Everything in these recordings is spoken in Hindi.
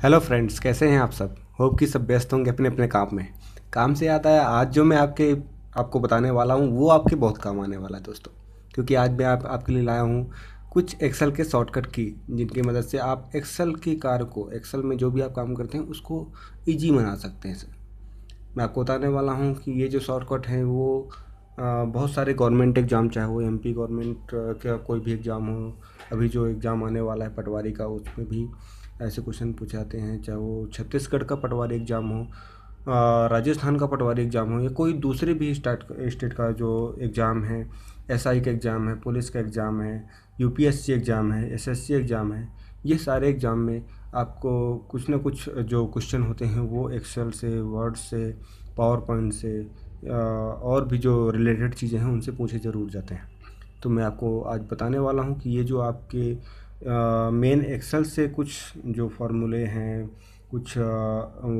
हेलो फ्रेंड्स, कैसे हैं आप सब। होप कि सब व्यस्त होंगे अपने अपने काम में। काम से याद आया, आज जो मैं आपको बताने वाला हूँ वो आपके बहुत काम आने वाला है दोस्तों। क्योंकि आज मैं आपके लिए लाया हूँ कुछ एक्सेल के शॉर्टकट की, जिनकी मदद से आप एक्सेल के कार्य को, एक्सेल में जो भी आप काम करते हैं उसको ईजी बना सकते हैं सर। मैं आपको बताने वाला हूँ कि ये जो शॉर्टकट हैं वो बहुत सारे गवर्नमेंट एग्ज़ाम, चाहे वो एमपी गवर्नमेंट का कोई भी एग्ज़ाम हो, अभी जो एग्ज़ाम आने वाला है पटवारी का, उसमें भी ऐसे क्वेश्चन पूछे जाते हैं। चाहे वो छत्तीसगढ़ का पटवारी एग्ज़ाम हो, राजस्थान का पटवारी एग्ज़ाम हो, या कोई दूसरे भी स्टेट का जो एग्ज़ाम है, एसआई का एग्ज़ाम है, पुलिस का एग्ज़ाम है, यूपीएससी एग्ज़ाम है, एसएससी एग्ज़ाम है। ये सारे एग्ज़ाम में आपको कुछ ना कुछ जो क्वेश्चन होते हैं वो एक्सेल से, वर्ड से, पावर पॉइंट से, और भी जो रिलेटेड चीज़ें हैं उनसे पूछे ज़रूर जाते हैं। तो मैं आपको आज बताने वाला हूँ कि ये जो आपके मेन एक्सेल से कुछ जो फार्मूले हैं, कुछ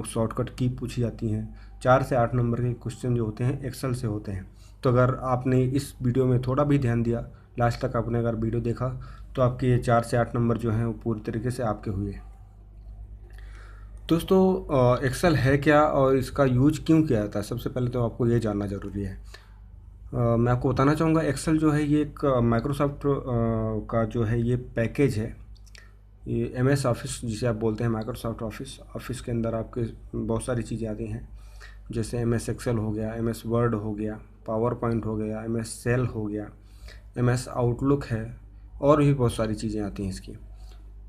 शॉर्टकट की पूछी जाती हैं। 4 से 8 नंबर के क्वेश्चन जो होते हैं एक्सेल से होते हैं। तो अगर आपने इस वीडियो में थोड़ा भी ध्यान दिया, लास्ट तक आपने अगर वीडियो देखा, तो आपके ये 4 से 8 नंबर जो हैं वो पूरी तरीके से आपके हुए। दोस्तों, एक्सेल है क्या और इसका यूज क्यों किया जाता है, सबसे पहले तो आपको ये जानना ज़रूरी है। मैं आपको बताना चाहूँगा, एक्सेल जो है ये एक माइक्रोसॉफ्ट का जो है ये पैकेज है। ये एमएस ऑफिस जिसे आप बोलते हैं, माइक्रोसॉफ्ट ऑफिस। ऑफिस के अंदर आपके बहुत सारी चीज़ें आती हैं, जैसे एमएस एक्सेल हो गया, एमएस वर्ड हो गया, पावर पॉइंट हो गया, एमएस सेल हो गया, एमएस आउटलुक है, और भी बहुत सारी चीज़ें आती हैं इसकी।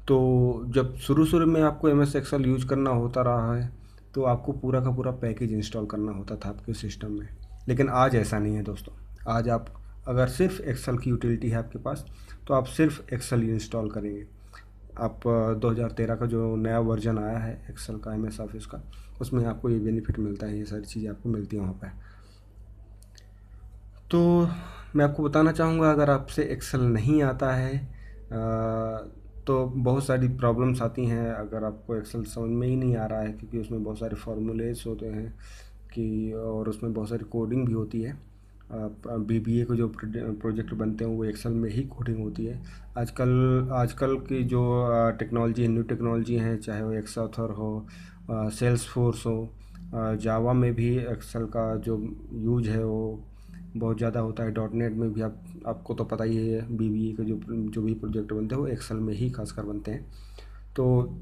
तो जब शुरू शुरू में आपको एमएस एक्सेल यूज करना होता रहा है, तो आपको पूरा का पूरा पैकेज इंस्टॉल करना होता था आपके सिस्टम में। लेकिन आज ऐसा नहीं है दोस्तों। आज आप अगर सिर्फ एक्सेल की यूटिलिटी है आपके पास, तो आप सिर्फ एक्सेल ही इंस्टॉल करेंगे। आप 2013 का जो नया वर्जन आया है एक्सेल का, एमएस ऑफिस का, उसमें आपको ये बेनिफिट मिलता है, ये सारी चीज़ें आपको मिलती हैं वहाँ पे। तो मैं आपको बताना चाहूँगा, अगर आपसे एक्सेल नहीं आता है तो बहुत सारी प्रॉब्लम्स आती हैं। अगर आपको एक्सेल समझ में ही नहीं आ रहा है, क्योंकि उसमें बहुत सारे फार्मूलेस होते हैं कि, और उसमें बहुत सारी कोडिंग भी होती है। बीबीए के जो प्रोजेक्ट बनते हैं वो एक्सेल में ही कोडिंग होती है। आजकल आजकल की जो टेक्नोलॉजी, न्यू टेक्नोलॉजी है, चाहे वो एक्सऑथर हो, सेल्स फोर्स हो, जावा में भी एक्सेल का जो यूज है वो बहुत ज़्यादा होता है। डॉट नेट में भी आपको तो पता ही है, बीबीए के जो भी प्रोजेक्ट बनते हैं वो एक्सेल में ही खासकर बनते हैं। तो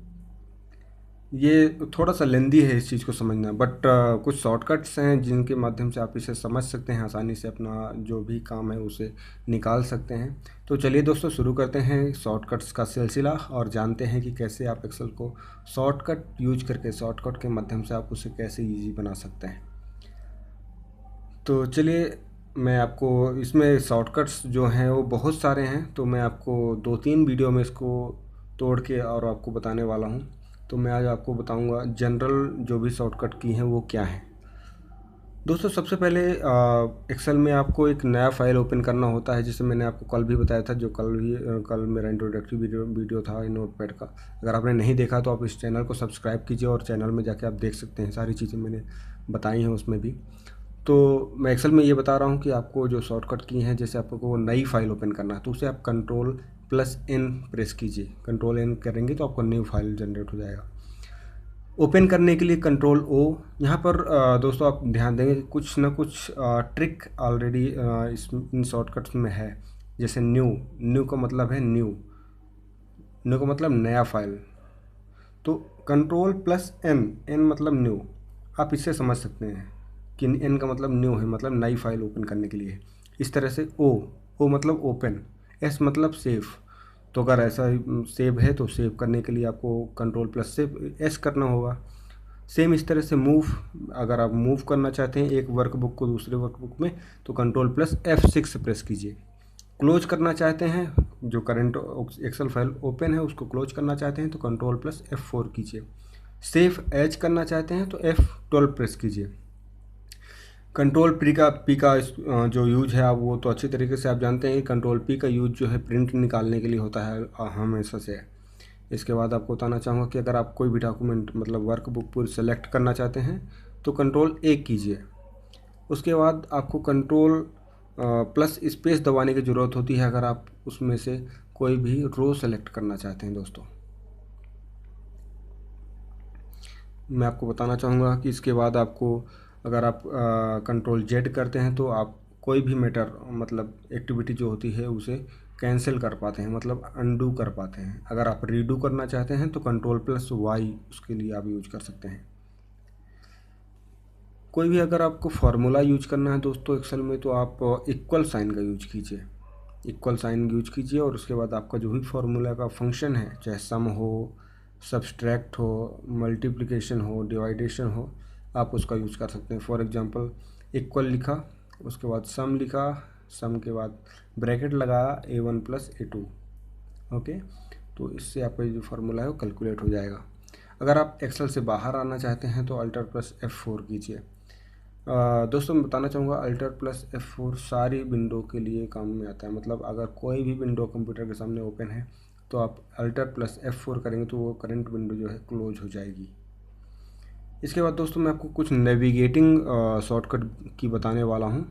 ये थोड़ा सा लेंदी है इस चीज़ को समझना, बट कुछ शॉर्टकट्स हैं जिनके माध्यम से आप इसे समझ सकते हैं, आसानी से अपना जो भी काम है उसे निकाल सकते हैं। तो चलिए दोस्तों, शुरू करते हैं शॉर्टकट्स का सिलसिला और जानते हैं कि कैसे आप एक्सेल को शॉर्टकट यूज करके, शॉर्टकट के माध्यम से आप उसे कैसे ईजी बना सकते हैं। तो चलिए, मैं आपको इसमें शॉर्टकट्स जो हैं वो बहुत सारे हैं, तो मैं आपको 2-3 वीडियो में इसको तोड़ के और आपको बताने वाला हूँ। तो मैं आज आपको बताऊँगा जनरल जो भी शॉर्टकट की हैं वो क्या हैं। दोस्तों, सबसे पहले एक्सेल में आपको एक नया फ़ाइल ओपन करना होता है, जिसे मैंने आपको कल भी बताया था, जो कल मेरा इंट्रोडक्टरी वीडियो था नोटपैड का। अगर आपने नहीं देखा तो आप इस चैनल को सब्सक्राइब कीजिए, और चैनल में जाके आप देख सकते हैं, सारी चीज़ें मैंने बताई हैं उसमें भी। तो मैं एक्सेल में ये बता रहा हूँ कि आपको जो शॉर्टकट की हैं, जैसे आपको वो नई फाइल ओपन करना है तो उसे आप कंट्रोल+N प्रेस कीजिए। कंट्रोल एन करेंगे तो आपको न्यू फाइल जनरेट हो जाएगा। ओपन करने के लिए कंट्रोल O। यहाँ पर दोस्तों आप ध्यान देंगे कि कुछ ना कुछ ट्रिक ऑलरेडी इन शॉर्टकट्स में है। जैसे न्यू का मतलब है न्यू का मतलब नया फाइल। तो कंट्रोल+N, एन मतलब न्यू, आप इससे समझ सकते हैं कि एन का मतलब न्यू है, मतलब नई फाइल ओपन करने के लिए। इस तरह से ओ मतलब ओपन, एस मतलब सेव। तो अगर ऐसा सेव है तो सेव करने के लिए आपको कंट्रोल+S करना होगा। सेम इस तरह से मूव, अगर आप मूव करना चाहते हैं एक वर्कबुक को दूसरे वर्कबुक में, तो कंट्रोल+F6 प्रेस कीजिए। क्लोज करना चाहते हैं, जो करंट एक्सेल फाइल ओपन है उसको क्लोज करना चाहते हैं तो कंट्रोल+F4 कीजिए। सेव एज करना चाहते हैं तो F12 प्रेस कीजिए। कंट्रोल पी का जो यूज है, आप वो तो अच्छी तरीके से आप जानते हैं। कंट्रोल P का यूज जो है प्रिंट निकालने के लिए होता है हमेशा से। इसके बाद आपको बताना चाहूँगा कि अगर आप कोई भी डॉक्यूमेंट, मतलब वर्कबुक पूरी सेलेक्ट करना चाहते हैं तो कंट्रोल A कीजिए। उसके बाद आपको कंट्रोल+स्पेस दबाने की ज़रूरत होती है अगर आप उसमें से कोई भी रो सेलेक्ट करना चाहते हैं दोस्तों। मैं आपको बताना चाहूँगा कि इसके बाद आपको अगर आप कंट्रोल जेड करते हैं तो आप कोई भी मैटर मतलब एक्टिविटी जो होती है उसे कैंसिल कर पाते हैं, मतलब अनडू कर पाते हैं। अगर आप रीडू करना चाहते हैं तो कंट्रोल प्लस वाई उसके लिए आप यूज कर सकते हैं। कोई भी अगर आपको फार्मूला यूज करना है दोस्तों एक्सेल में तो आप इक्वल साइन का यूज कीजिए, इक्वल साइन यूज कीजिए और उसके बाद आपका जो भी फार्मूला का फंक्शन है, चाहे सम हो, सब्सट्रैक्ट हो, मल्टीप्लिकेशन हो, डिवाइडेशन हो, आप उसका यूज़ कर सकते हैं। फॉर एग्जांपल इक्वल लिखा, उसके बाद सम लिखा, सम के बाद ब्रैकेट लगाया A1 प्लस A2, ओके। तो इससे आपका जो फार्मूला है वो कैलकुलेट हो जाएगा। अगर आप एक्सेल से बाहर आना चाहते हैं तो अल्टर प्लस F4 कीजिए। दोस्तों मैं बताना चाहूँगा अल्टर प्लस F4 सारी विंडो के लिए काम में आता है। मतलब अगर कोई भी विंडो कंप्यूटर के सामने ओपन है तो आप अल्टर प्लस F4 करेंगे तो वो करंट विंडो जो है क्लोज हो जाएगी। इसके बाद दोस्तों मैं आपको कुछ नेविगेटिंग शॉर्टकट की बताने वाला हूँ,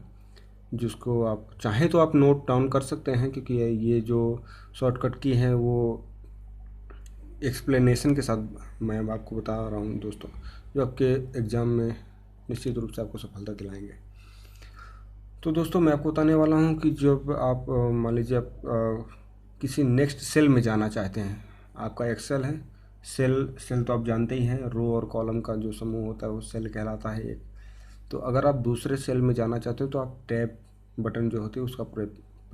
जिसको आप चाहें तो आप नोट डाउन कर सकते हैं, क्योंकि ये जो शॉर्टकट की है वो एक्सप्लेनेशन के साथ मैं आपको बता रहा हूँ दोस्तों, जो आपके एग्ज़ाम में निश्चित रूप से आपको सफलता दिलाएंगे। तो दोस्तों मैं आपको बताने वाला हूँ कि जब आप मान लीजिए आप किसी नेक्स्ट सेल में जाना चाहते हैं, आपका एक्सेल है, सेल तो आप जानते ही हैं, रो और कॉलम का जो समूह होता है वो सेल कहलाता है एक। तो अगर आप दूसरे सेल में जाना चाहते हो तो आप टैब बटन जो होती है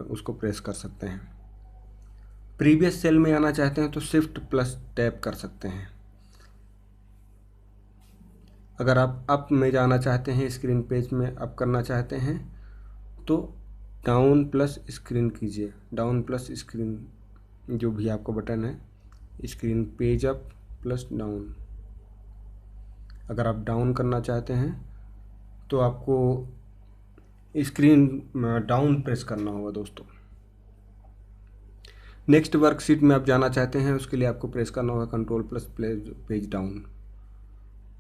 उसको प्रेस कर सकते हैं। प्रीवियस सेल में आना चाहते हैं तो शिफ्ट प्लस टैब कर सकते हैं। अगर आप अप में जाना चाहते हैं, स्क्रीन पेज में अप करना चाहते हैं तो डाउन प्लस स्क्रीन कीजिए, डाउन प्लस स्क्रीन जो भी आपका बटन है, screen page up plus down. अगर आप डाउन करना चाहते हैं तो आपको स्क्रीन डाउन प्रेस करना होगा दोस्तों। नेक्स्ट वर्कशीट में आप जाना चाहते हैं उसके लिए आपको प्रेस करना होगा कंट्रोल प्लस पेज डाउन।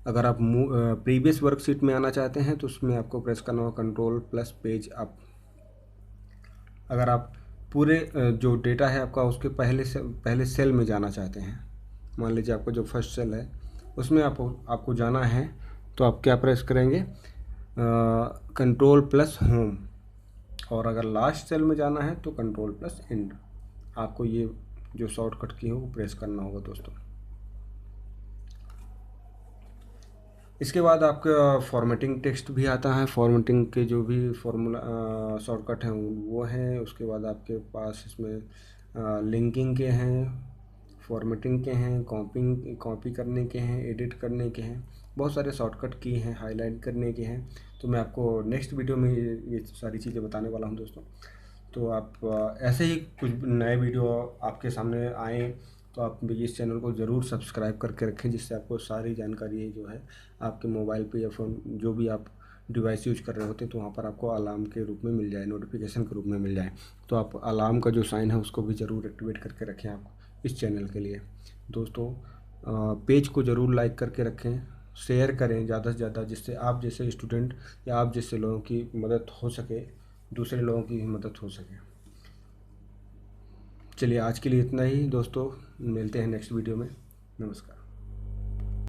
अगर आप प्रीवियस वर्कशीट में आना चाहते हैं तो उसमें आपको प्रेस करना होगा कंट्रोल प्लस पेज अप। अगर आप पूरे जो डेटा है आपका उसके पहले सेल में जाना चाहते हैं, मान लीजिए आपका जो फर्स्ट सेल है उसमें आपको जाना है, तो आप क्या प्रेस करेंगे, कंट्रोल प्लस होम। और अगर लास्ट सेल में जाना है तो कंट्रोल प्लस एंड। आपको ये जो शॉर्टकट की है वो प्रेस करना होगा दोस्तों। इसके बाद आपका फॉर्मेटिंग टेक्स्ट भी आता है, फॉर्मेटिंग के जो भी फॉर्मूला शॉर्टकट हैं वो हैं। उसके बाद आपके पास इसमें लिंकिंग के हैं, फॉर्मेटिंग के हैं, कॉपी करने के हैं, एडिट करने के हैं, बहुत सारे शॉर्टकट की हैं, हाईलाइट करने के हैं। तो मैं आपको नेक्स्ट वीडियो में ये सारी चीज़ें बताने वाला हूँ दोस्तों। तो आप ऐसे ही कुछ नए वीडियो आपके सामने आएँ तो आप इस चैनल को ज़रूर सब्सक्राइब करके रखें, जिससे आपको सारी जानकारी जो है आपके मोबाइल पे या फ़ोन जो भी आप डिवाइस यूज कर रहे होते हैं तो वहाँ पर आपको अलार्म के रूप में मिल जाए, नोटिफिकेशन के रूप में मिल जाए। तो आप अलार्म का जो साइन है उसको भी ज़रूर एक्टिवेट करके रखें आप इस चैनल के लिए। दोस्तों पेज को ज़रूर लाइक करके रखें, शेयर करें ज़्यादा से ज़्यादा, जिससे आप जैसे स्टूडेंट या आप जैसे लोगों की मदद हो सके, दूसरे लोगों की भी मदद हो सके। चलिए आज के लिए इतना ही दोस्तों, मिलते हैं नेक्स्ट वीडियो में। नमस्कार।